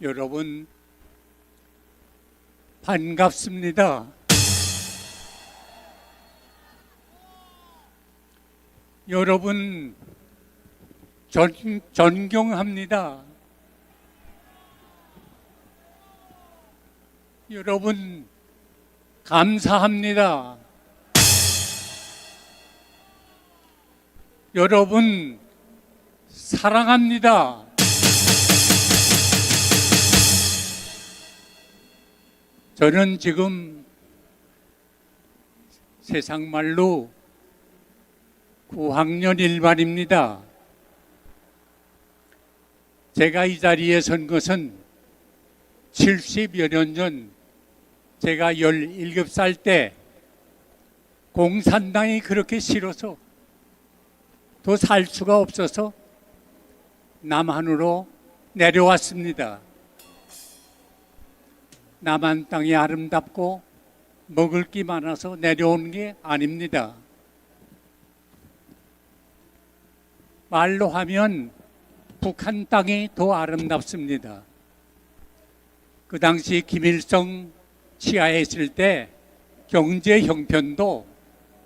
여러분 반갑습니다. 여러분 존경합니다. 여러분 감사합니다. 여러분 사랑합니다. 저는 지금 세상 말로 9학년 1반입니다. 제가 이 자리에 선 것은 70여 년 전 제가 17살 때 공산당이 그렇게 싫어서 더 살 수가 없어서 남한으로 내려왔습니다. 남한 땅이 아름답고 먹을 게 많아서 내려온 게 아닙니다. 말로 하면 북한 땅이 더 아름답습니다. 그 당시 김일성 치하에 있을 때 경제 형편도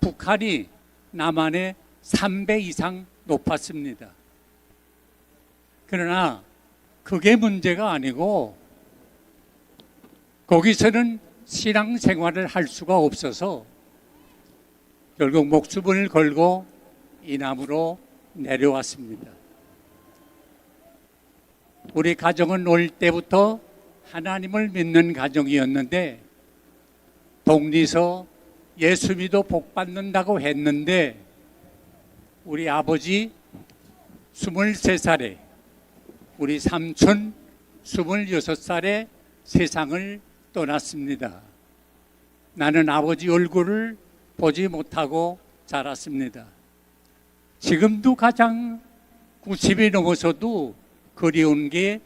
북한이 남한의 3배 이상 높았습니다. 그러나 그게 문제가 아니고 거기서는 신앙생활을 할 수가 없어서 결국 목숨을 걸고 이남으로 내려왔습니다. 우리 가정은 어릴 때부터 하나님을 믿는 가정이었는데 독리서 예수 믿어 복 받는다고 했는데 우리 아버지 23살에 우리 삼촌 26살에 세상을 떠났습니다. 나는 아버지 얼굴을 보지 못하고 자랐습니다. 지금도 가장 90이 넘어서도 그리운 게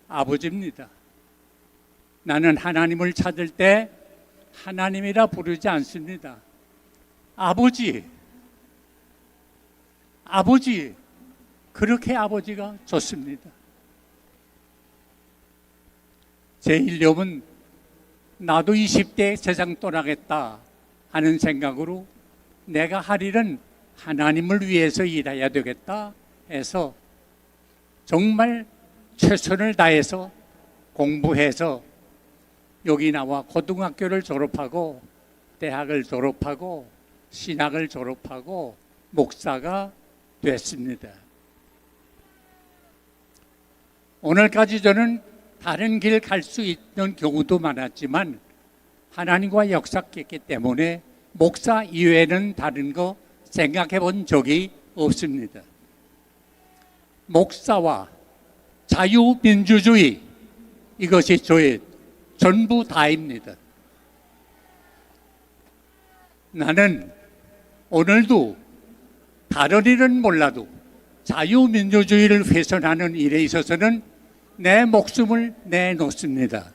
아버지입니다. 나는 하나님을 찾을 때 하나님이라 부르지 않습니다. 아버지, 아버지, 그렇게 아버지가 좋습니다. 제 일념은 나도 20대에 세상 떠나겠다 하는 생각으로 내가 할 일은 하나님을 위해서 일해야 되겠다 해서 정말 최선을 다해서 공부해서 여기 나와 고등학교를 졸업하고 대학을 졸업하고 신학을 졸업하고 목사가 됐습니다. 오늘까지 저는 다른 길 갈 수 있는 경우도 많았지만 하나님과 역사했기 때문에 목사 이외에는 다른 거 생각해 본 적이 없습니다. 목사와 자유민주주의 이것이 저의 전부 다입니다. 나는 오늘도 다른 일은 몰라도 자유민주주의를 훼손하는 일에 있어서는 내 목숨을 내놓습니다.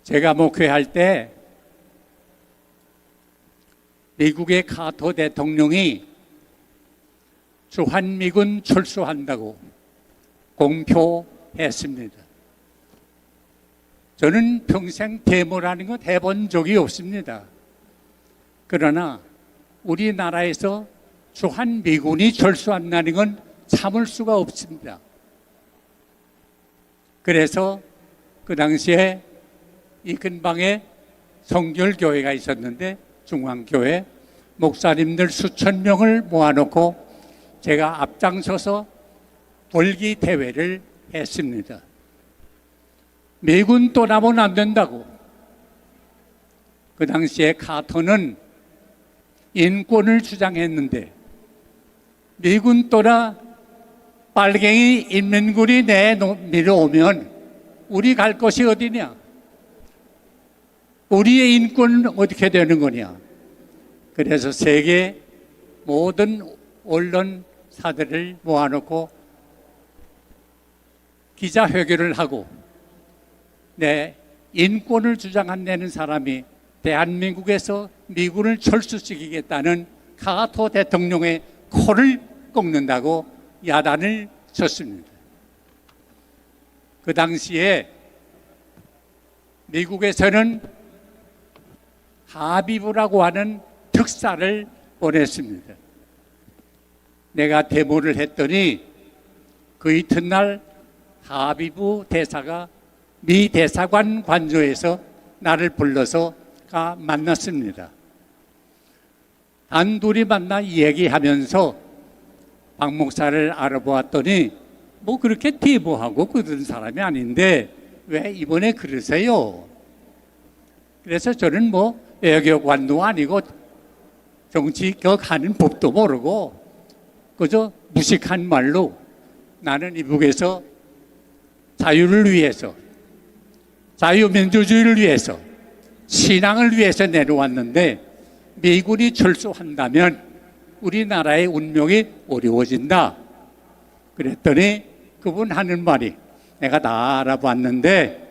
제가 목회할 때 미국의 카터 대통령이 주한미군 철수한다고 공표했습니다. 저는 평생 데모라는 것 해본 적이 없습니다. 그러나 우리나라에서 주한미군이 철수한다는 건 참을 수가 없습니다. 그래서 그 당시에 이 근방에 성결교회가 있었는데 중앙교회 목사님들 수천 명을 모아놓고 제가 앞장서서 돌기 대회를 했습니다. 미군 떠나면 안 된다고. 그 당시에 카터는 인권을 주장했는데 미군 떠나 빨갱이 인민군이 내밀어오면 우리 갈 곳이 어디냐? 우리의 인권은 어떻게 되는 거냐? 그래서 세계 모든 언론사들을 모아놓고 기자회견을 하고 내 인권을 주장한다는 사람이 대한민국에서 미군을 철수시키겠다는 카터 대통령의 코를 꺾는다고 야단을 쳤습니다. 그 당시에 미국에서는 하비부라고 하는 특사를 보냈습니다. 내가 데모를 했더니 그 이튿날 하비부 대사가 미 대사관 관저에서 나를 불러서 만났습니다. 단둘이 만나 얘기하면서 박 목사를 알아보았더니 뭐 그렇게 데모하고 그런 사람이 아닌데 왜 이번에 그러세요? 그래서 저는 뭐 외교관도 아니고 정치격 하는 법도 모르고 그저 무식한 말로 나는 이북에서 자유를 위해서, 자유민주주의를 위해서, 신앙을 위해서 내려왔는데 미군이 철수한다면 우리나라의 운명이 어려워진다. 그랬더니 그분 하는 말이, 내가 다 알아봤는데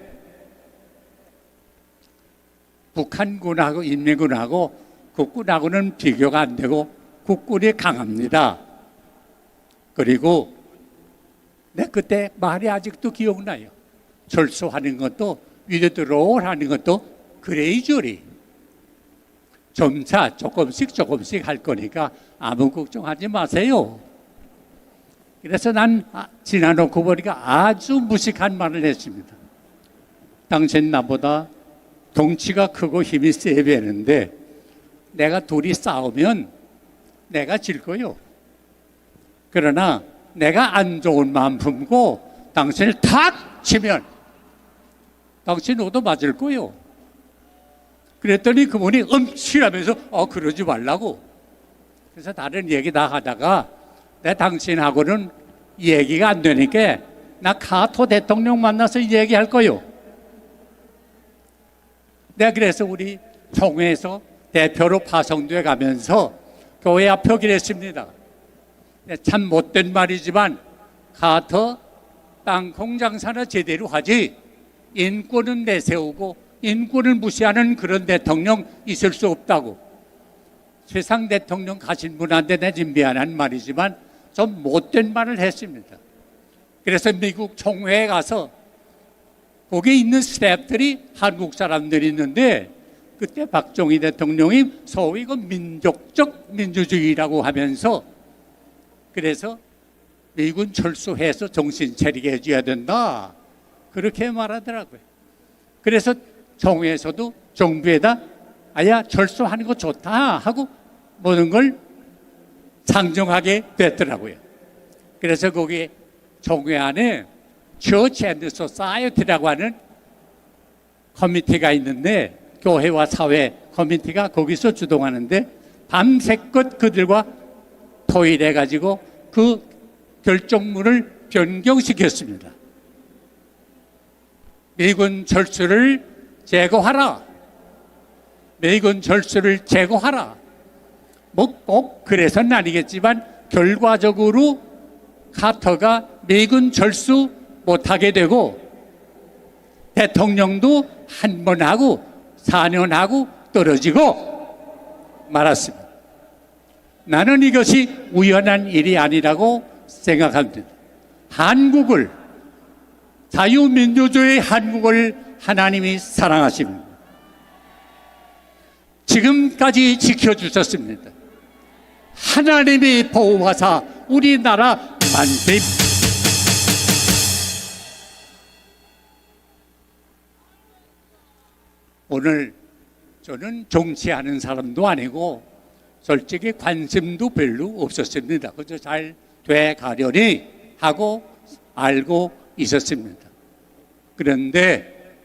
북한군하고 인민군하고 국군하고는 비교가 안 되고 국군이 강합니다. 그리고 내 그때 말이 아직도 기억나요. 철수하는 것도 위드로울 하는 것도 그레이저리 점차 조금씩 할 거니까 아무 걱정하지 마세요. 그래서 난 지나놓고 보니까 아주 무식한 말을 했습니다. 당신 나보다 덩치가 크고 힘이 세 배는데 내가 둘이 싸우면 내가 질 거요. 그러나 내가 안 좋은 마음 품고 당신을 탁 치면 당신 옷도 맞을 거요. 그랬더니 그분이 음치라면서 그러지 말라고. 그래서 다른 얘기 다 하다가 내 당신하고는 얘기가 안 되니까 나 카토 대통령 만나서 얘기할 거요. 내가 그래서 우리 총회에서 대표로 파송돼 가면서 교회 앞 표기를 했습니다. 참 못된 말이지만 카터 땅콩 장사나 제대로 하지 인권은 내세우고 인권을 무시하는 그런 대통령 있을 수 없다고. 세상 대통령 가신 분한테 내 지금 미안한 말이지만 좀 못된 말을 했습니다. 그래서 미국 총회에 가서 거기 있는 스태프들이 한국 사람들이 있는데 그때 박정희 대통령이 소위 그 민족적 민주주의라고 하면서 그래서 미군 철수해서 정신 차리게 해줘야 된다 그렇게 말하더라고요. 그래서 총회에서도 정부에다 아야 철수하는 거 좋다 하고 모든 걸 상정하게 됐더라고요. 그래서 거기 총회 안에 Church and Society라고 하는 커미티가 있는데 교회와 사회 커미티가 거기서 주동하는데 밤새껏 그들과 토의해가지고 그 결정문을 변경시켰습니다. 미군 철수를 제거하라. 미군 철수를 제거하라. 뭐 꼭 그래서는 아니겠지만 결과적으로 카터가 미군 철수 못하게 되고 대통령도 한 번 하고 4년 하고 떨어지고 말았습니다. 나는 이것이 우연한 일이 아니라고 생각합니다. 한국을, 자유민주주의 한국을 하나님이 사랑하십니다. 지금까지 지켜주셨습니다. 하나님이 보호하사 우리나라 만세. 오늘 저는 정치하는 사람도 아니고 솔직히 관심도 별로 없었습니다. 그저 잘 돼가려니 하고 알고 있었습니다. 그런데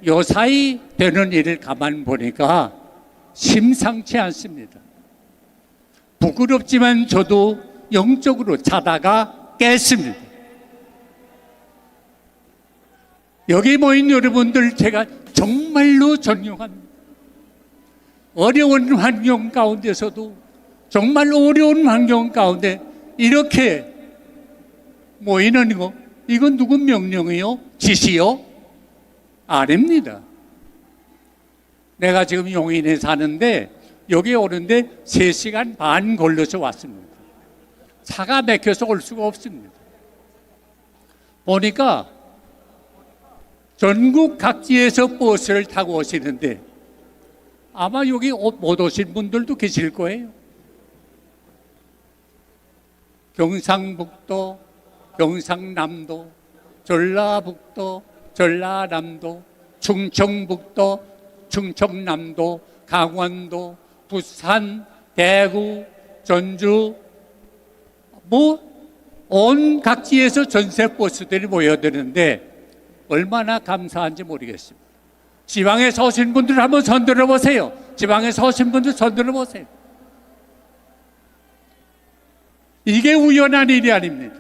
요사이 되는 일을 가만 보니까 심상치 않습니다. 부끄럽지만 저도 영적으로 자다가 깼습니다. 여기 모인 여러분들 제가 정말로 존경합니다. 어려운 환경 가운데서도 정말 어려운 환경 가운데 이렇게 모이는 거 이건 누구 명령이요? 지시요? 아닙니다. 내가 지금 용인에 사는데 여기 오는데 3시간 반 걸려서 왔습니다. 차가 막혀서 올 수가 없습니다. 보니까 전국 각지에서 버스를 타고 오시는데 아마 여기 못 오신 분들도 계실 거예요. 경상북도, 경상남도, 전라북도, 전라남도, 충청북도, 충청남도, 강원도, 부산, 대구, 전주, 온 각지에서 전세 버스들이 모여드는데 얼마나 감사한지 모르겠습니다. 지방에서 오신 분들 한번 손 들어보세요. 지방에서 오신 분들 손 들어보세요. 이게 우연한 일이 아닙니다.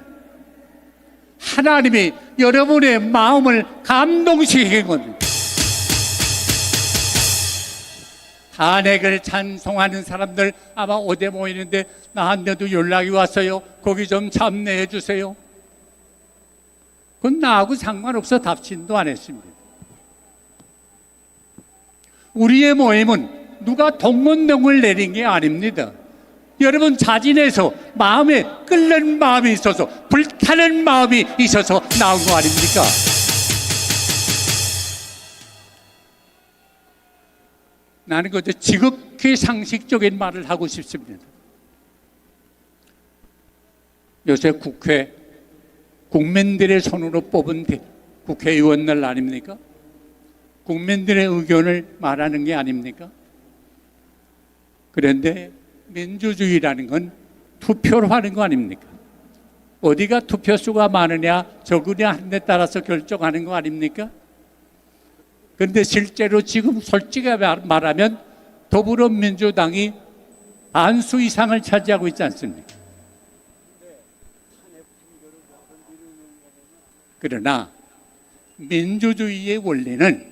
하나님이 여러분의 마음을 감동시킨 겁니다. 탄핵을 찬송하는 사람들 아마 어디 모이는데 나한테도 연락이 왔어요. 거기 좀 참여해 주세요. 그건 나하고 상관없어 답신도 안 했습니다. 우리의 모임은 누가 동문동을 내린 게 아닙니다. 여러분 자진해서 마음에 끓는 마음이 있어서 불타는 마음이 있어서 나온 거 아닙니까? 나는 그저 지극히 상식적인 말을 하고 싶습니다. 요새 국회, 국민들의 손으로 뽑은 국회의원들 아닙니까? 국민들의 의견을 말하는 게 아닙니까? 그런데 민주주의라는 건 투표로 하는 거 아닙니까? 어디가 투표수가 많으냐 적으냐 하는 데 따라서 결정하는 거 아닙니까? 그런데 실제로 지금 솔직히 말하면 더불어민주당이 반수 이상을 차지하고 있지 않습니까? 그러나 민주주의의 원리는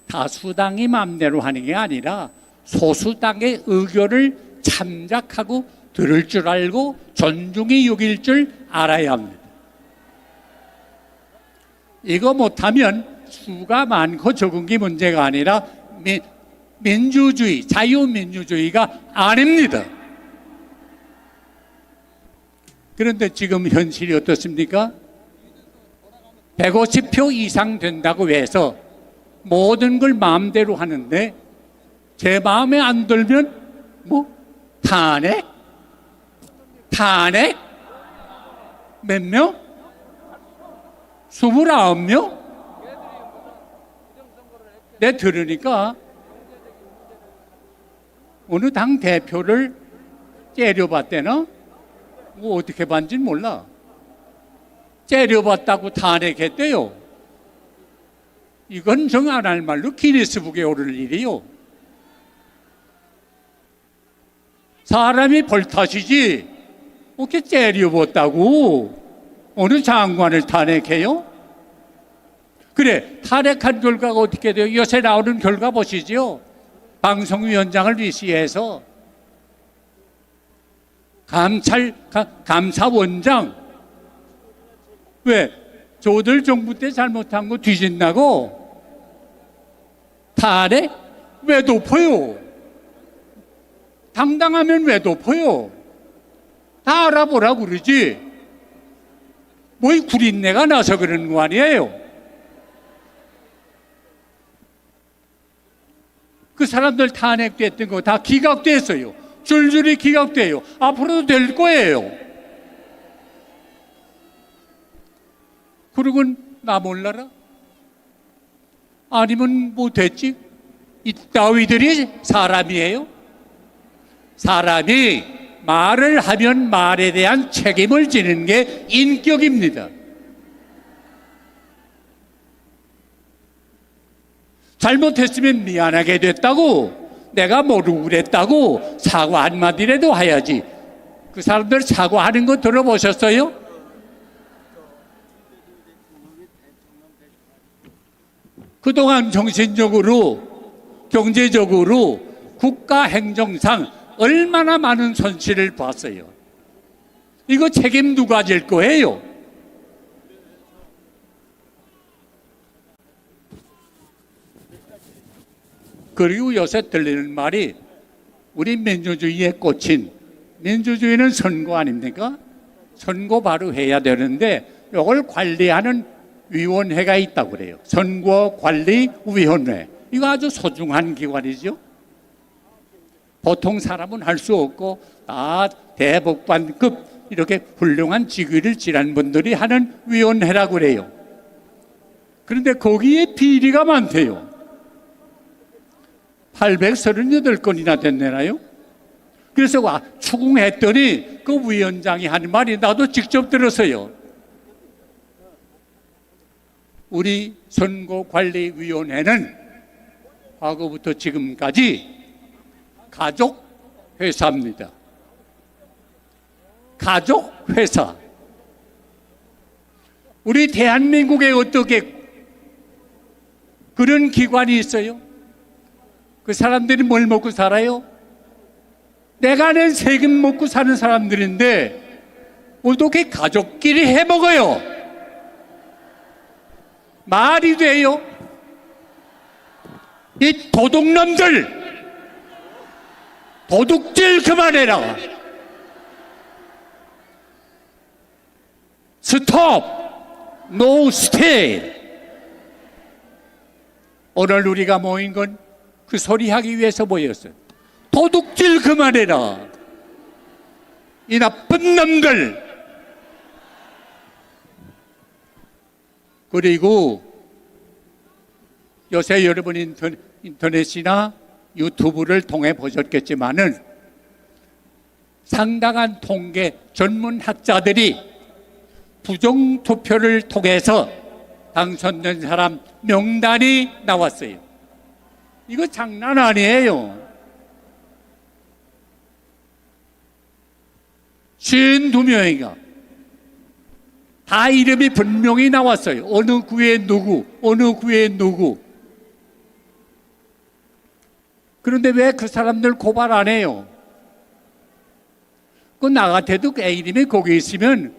다수당이 마음대로 하는 게 아니라 소수당의 의견을 참작하고 들을 줄 알고 존중히 여길 줄 알아야 합니다. 이거 못하면 수가 많고 적은 게 문제가 아니라 민주주의, 자유민주주의가 아닙니다. 그런데 지금 현실이 어떻습니까? 150표 이상 된다고 해서 모든 걸 마음대로 하는데 제 마음에 안 들면 탄핵? 탄핵? 몇 명? 29명? 내 들으니까 어느 당 대표를 째려봤대나? 어떻게 봤는지는 몰라. 째려봤다고 탄핵했대요. 이건 정 안 할 말로 기네스북에 오를 일이요. 사람이 벌타시지 어떻게 째려봤다고 어느 장관을 탄핵해요? 그래, 탄핵한 결과가 어떻게 돼요? 요새 나오는 결과 보시죠. 방송위원장을 위시해서 감사원장 왜? 조들 정부 때 잘못한 거 뒤진다고? 탄핵? 왜 덮어요? 당당하면 왜 덮어요? 다 알아보라고 그러지. 뭐 이 구린내가 나서 그러는 거 아니에요? 그 사람들 탄핵됐던 거 다 기각됐어요. 줄줄이 기각돼요. 앞으로도 될 거예요. 그러고 나 몰라라? 아니면 뭐 됐지? 이 따위들이 사람이에요? 사람이 말을 하면 말에 대한 책임을 지는 게 인격입니다. 잘못했으면 미안하게 됐다고, 내가 모르고 그랬다고 사과 한마디라도 해야지. 그 사람들 사과하는 거 들어보셨어요? 그동안 정신적으로, 경제적으로, 국가 행정상 얼마나 많은 손실을 봤어요. 이거 책임 누가 질 거예요? 그리고 요새 들리는 말이 우리 민주주의의 꽃인, 민주주의는 선거 아닙니까? 선거 바로 해야 되는데 이걸 관리하는 위원회가 있다고 그래요. 선거관리위원회. 이거 아주 소중한 기관이죠. 보통 사람은 할 수 없고 다 대법관급 이렇게 훌륭한 직위를 지난 분들이 하는 위원회라고 그래요. 그런데 거기에 비리가 많대요. 838건이나 됐네요. 그래서 추궁했더니 그 위원장이 하는 말이 나도 직접 들었어요. 우리 선거관리위원회는 과거부터 지금까지 가족회사입니다. 가족회사. 우리 대한민국에 어떻게 그런 기관이 있어요? 그 사람들이 뭘 먹고 살아요? 내가 낸 세금 먹고 사는 사람들인데 어떻게 가족끼리 해먹어요? 말이 돼요? 이 도둑놈들 도둑질 그만해라. 스톱! 노 스테이! 오늘 우리가 모인 건 그 소리 하기 위해서 모였어요. 도둑질 그만해라. 이 나쁜 놈들. 그리고 요새 여러분 인터넷이나 유튜브를 통해 보셨겠지만은 상당한 통계 전문학자들이 부정투표를 통해서 당선된 사람 명단이 나왔어요. 이거 장난 아니에요. 52명인가 다 이름이 분명히 나왔어요. 어느 구에 누구, 어느 구에 누구. 그런데 왜 그 사람들 고발 안 해요? 그 나 같아도 그 애 이름이 거기 있으면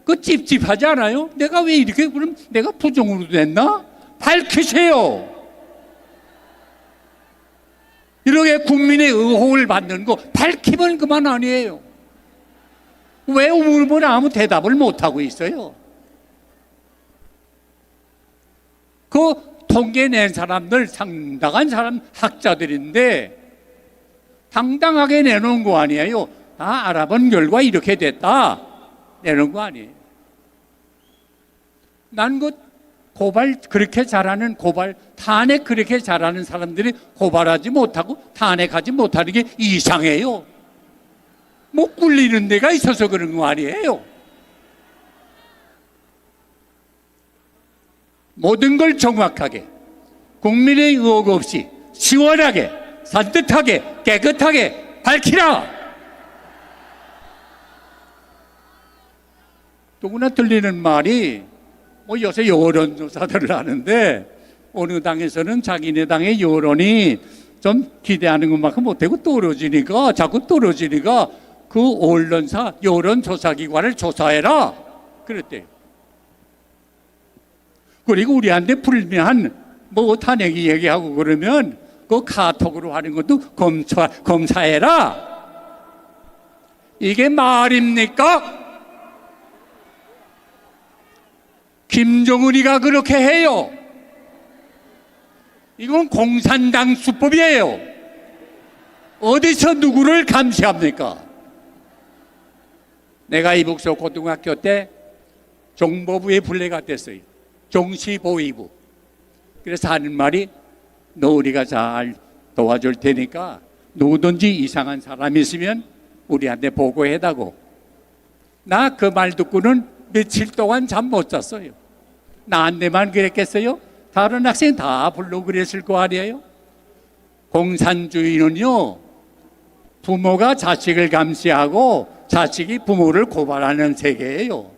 그 찝찝하지 않아요? 내가 왜 이렇게, 그럼 내가 부정으로 됐나? 밝히세요. 이렇게 국민의 의혹을 받는 거 밝히면 그만 아니에요. 왜 물으면 아무 대답을 못하고 있어요? 그 통계 낸 사람들 상당한 사람 학자들인데 당당하게 내놓은 거 아니에요. 다 알아본 결과 이렇게 됐다 내놓은 거 아니에요. 난 그 고발 그렇게 잘하는 탄핵 그렇게 잘하는 사람들이 고발하지 못하고 탄핵하지 못하는 게 이상해요. 뭐 꿀리는 데가 있어서 그런 거 아니에요. 모든 걸 정확하게 국민의 의혹 없이 시원하게 산뜻하게 깨끗하게 밝히라. 누구나 들리는 말이 뭐 요새 여론조사들을 하는데 어느 당에서는 자기네 당의 여론이 좀 기대하는 것만큼 못하고 떨어지니까 자꾸 떨어지니까 그 언론사 여론조사기관을 조사해라 그랬대요. 그리고 우리한테 불미한 뭐 탄핵 얘기하고 그러면 그 카톡으로 하는 것도 검사해라. 이게 말입니까? 김정은이가 그렇게 해요. 이건 공산당 수법이에요. 어디서 누구를 감시합니까? 내가 이북서 고등학교 때 정보부에 분례가 됐어요. 정시보위부. 그래서 하는 말이 너 우리가 잘 도와줄 테니까 누구든지 이상한 사람이 있으면 우리한테 보고해다고. 나 그 말 듣고는 며칠 동안 잠 못 잤어요. 나한테만 그랬겠어요? 다른 학생 다 불러 그랬을 거 아니에요? 공산주의는요, 부모가 자식을 감시하고 자식이 부모를 고발하는 세계예요.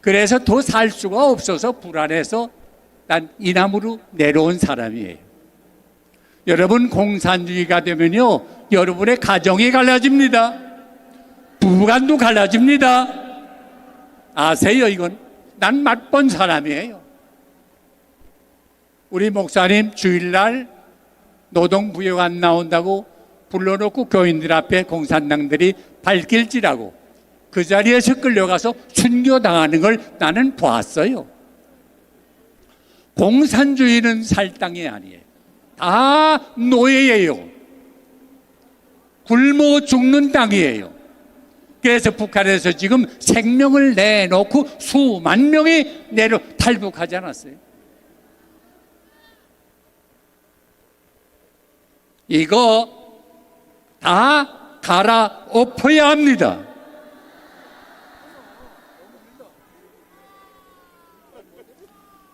그래서 더 살 수가 없어서 불안해서 난 이남으로 내려온 사람이에요. 여러분, 공산주의가 되면요, 여러분의 가정이 갈라집니다. 부부간도 갈라집니다. 아세요, 이건? 난 맛본 사람이에요. 우리 목사님 주일날 노동부역 안 나온다고 불러놓고 교인들 앞에 공산당들이 발길질하고 그 자리에서 끌려가서 순교당하는 걸 나는 봤어요. 공산주의는 살 땅이 아니에요. 다 노예예요. 굶어 죽는 땅이에요. 그래서 북한에서 지금 생명을 내놓고 수만 명이 탈북하지 않았어요. 이거 다 갈아엎어야 합니다.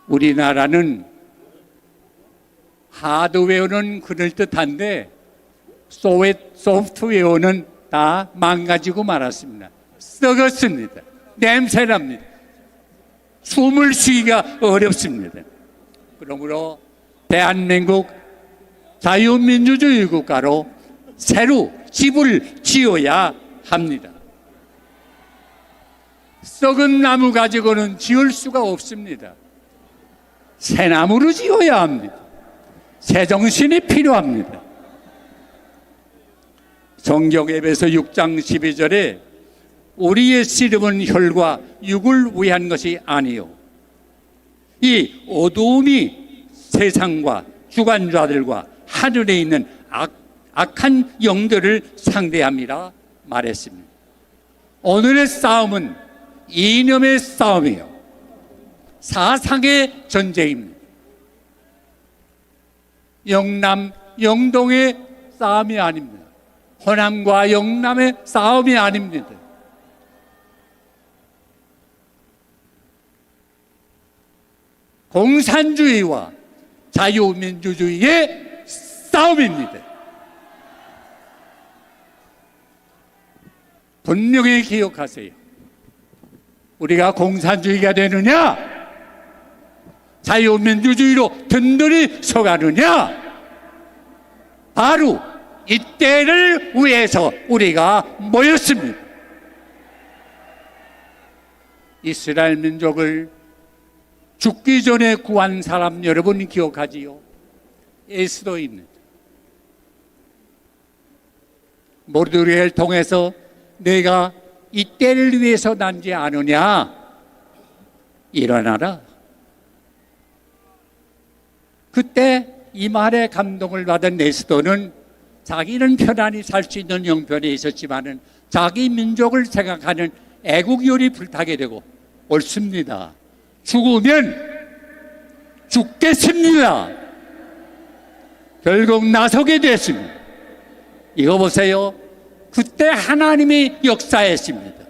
우리나라는 하드웨어는 그럴듯한데 소프트웨어는 다 망가지고 말았습니다. 썩었습니다. 냄새납니다. 숨을 쉬기가 어렵습니다. 그러므로 대한민국 자유민주주의 국가로 새로 집을 지어야 합니다. 썩은 나무 가지고는 지을 수가 없습니다. 새 나무로 지어야 합니다. 새 정신이 필요합니다. 성경 에베소 6장 12절에 우리의 씨름은 혈과 육을 위한 것이 아니요 이 어두움이 세상과 주관자들과 하늘에 있는 악한 영들을 상대함이라 말했습니다. 오늘의 싸움은 이념의 싸움이에요. 사상의 전쟁입니다. 영남, 영동의 싸움이 아닙니다. 호남과 영남의 싸움이 아닙니다. 공산주의와 자유민주주의의 싸움입니다. 분명히 기억하세요. 우리가 공산주의가 되느냐, 자유민주주의로 든든히 서가느냐, 바로 이때를 위해서 우리가 모였습니다. 이스라엘 민족을 죽기 전에 구한 사람 여러분 기억하지요? 에스더입니다. 모르드게를 통해서 내가 이때를 위해서 난지 아느냐, 일어나라. 그때 이 말에 감동을 받은 에스더는 자기는 편안히 살 수 있는 형편에 있었지만은 자기 민족을 생각하는 애국열이 불타게 되고, 옳습니다. 죽으면 죽겠습니다. 결국 나서게 됐습니다. 이거 보세요. 그때 하나님이 역사했습니다.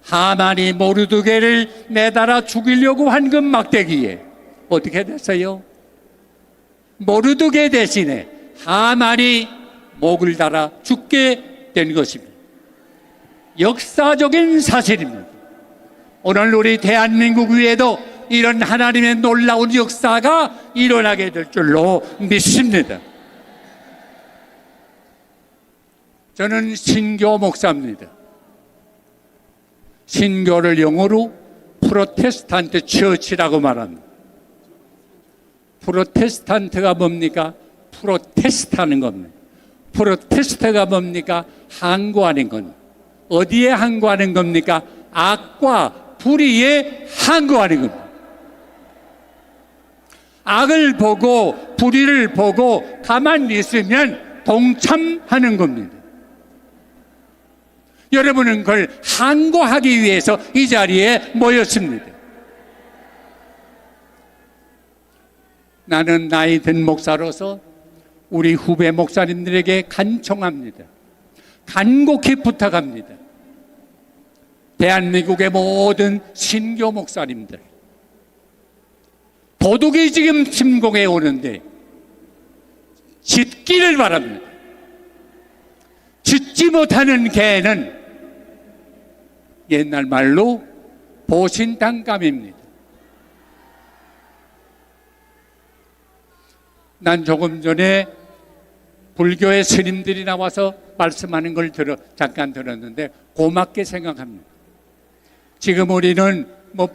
하만이 모르드게를 내달아 죽이려고 한 그 막대기에 어떻게 됐어요? 모르드게 대신에 하만이 목을 달아 죽게 된 것입니다. 역사적인 사실입니다. 오늘 우리 대한민국 위에도 이런 하나님의 놀라운 역사가 일어나게 될 줄로 믿습니다. 저는 신교 목사입니다. 신교를 영어로 프로테스탄트 처치라고 말합니다. 프로테스탄트가 뭡니까? 프로테스트하는 겁니다. 프로테스트가 뭡니까? 항거하는 겁니다. 어디에 항거하는 겁니까? 악과 불의에 항거하는 겁니다. 악을 보고 불의를 보고 가만히 있으면 동참하는 겁니다. 여러분은 그걸 항거하기 위해서 이 자리에 모였습니다. 나는 나이 든 목사로서 우리 후배 목사님들에게 간청합니다. 간곡히 부탁합니다. 대한민국의 모든 신교 목사님들, 도둑이 지금 침공해 오는데 짖기를 바랍니다. 짖지 못하는 개는 옛날 말로 보신탕감입니다. 난 조금 전에 불교의 스님들이 나와서 말씀하는 걸 잠깐 들었는데 고맙게 생각합니다. 지금 우리는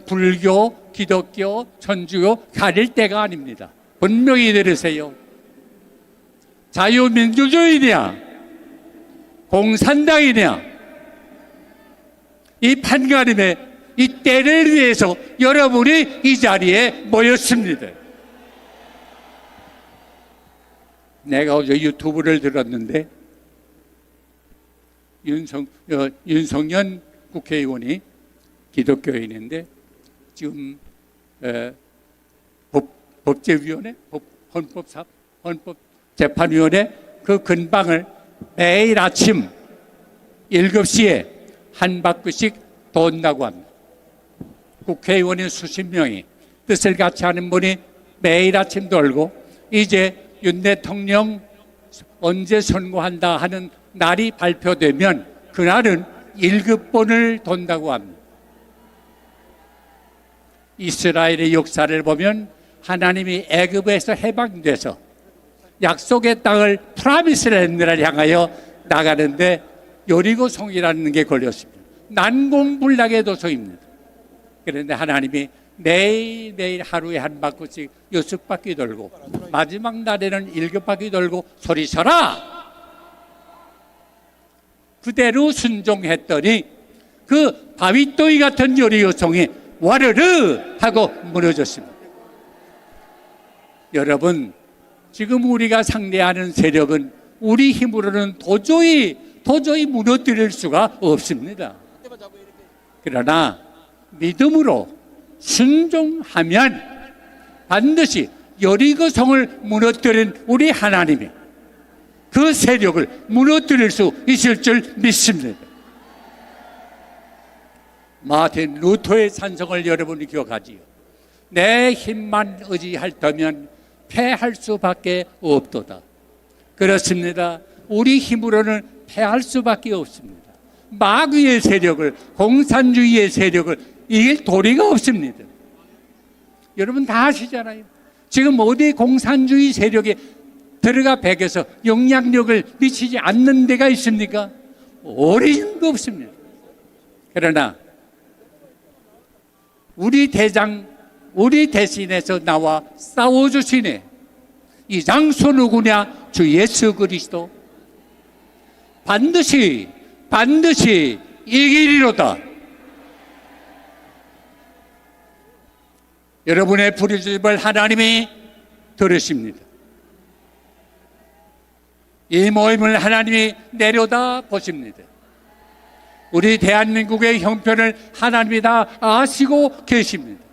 불교, 기독교, 천주교 가릴 때가 아닙니다. 분명히 들으세요. 자유민주주의냐, 공산당이냐, 이 판가름에 이 때를 위해서 여러분이 이 자리에 모였습니다. 내가 어제 유튜브를 들었는데 윤석열 국회의원이 기독교인인데 지금 법제위원회, 헌법재판위원회 그 근방을 매일 아침 7시에 한 바퀴씩 돈다고 합니다. 국회의원이 수십 명이 뜻을 같이 하는 분이 매일 아침 돌고 이제 윤 대통령 언제 선고한다 하는 날이 발표되면 그날은 7번을 돈다고 합니다. 이스라엘의 역사를 보면 하나님이 애굽에서 해방돼서 약속의 땅을 프라미스랜드를 향하여 나가는데 여리고성이라는 게 걸렸습니다. 난공불락의 도서입니다. 그런데 하나님이 매일매일 하루에 한 바퀴씩 6바퀴 돌고 마지막 날에는 7바퀴 돌고 소리쳐라! 그대로 순종했더니 그 바위더위 같은 여리고성이 와르르 하고 무너졌습니다. 여러분, 지금 우리가 상대하는 세력은 우리 힘으로는 도저히 무너뜨릴 수가 없습니다. 그러나 믿음으로 순종하면 반드시 여리고성을 무너뜨린 우리 하나님이 그 세력을 무너뜨릴 수 있을 줄 믿습니다. 마틴 루터의 찬성을 여러분이 기억하지요. 내 힘만 의지할 터면 패할 수밖에 없도다. 그렇습니다. 우리 힘으로는 패할 수밖에 없습니다. 마귀의 세력을, 공산주의의 세력을 이길 도리가 없습니다. 여러분 다 아시잖아요. 지금 어디 공산주의 세력에 들어가 배겨서 영향력을 미치지 않는 데가 있습니까? 어린 거 없습니다. 그러나 우리 대신해서 나와 싸워주시네. 이 장소 누구냐? 주 예수 그리스도. 반드시 이기리로다. 여러분의 부르짖음을 하나님이 들으십니다. 이 모임을 하나님이 내려다 보십니다. 우리 대한민국의 형편을 하나님이 다 아시고 계십니다.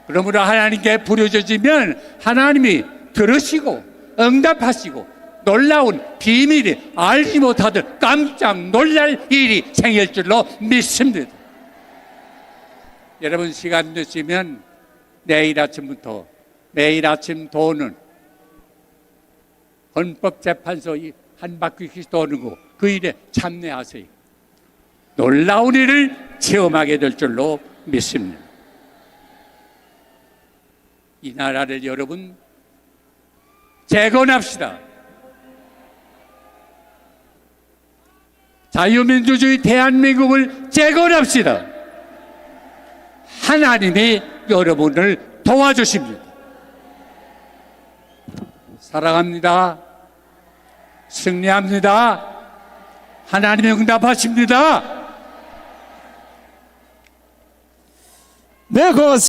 그러므로 하나님께 부르짖으면 하나님이 들으시고 응답하시고 놀라운 비밀이 알지 못하던 깜짝 놀랄 일이 생길 줄로 믿습니다. 여러분 시간 되시면 내일 아침부터 매일 아침 도는 헌법재판소 한 바퀴씩 도는 거 그 일에 참여하세요. 놀라운 일을 체험하게 될 줄로 믿습니다. 이 나라를 여러분 재건합시다. 자유민주주의 대한민국을 재건합시다. 하나님이 여러분을 도와주십니다. 사랑합니다. 승리합니다. 하나님이 응답하십니다. 네, 고맙습니다.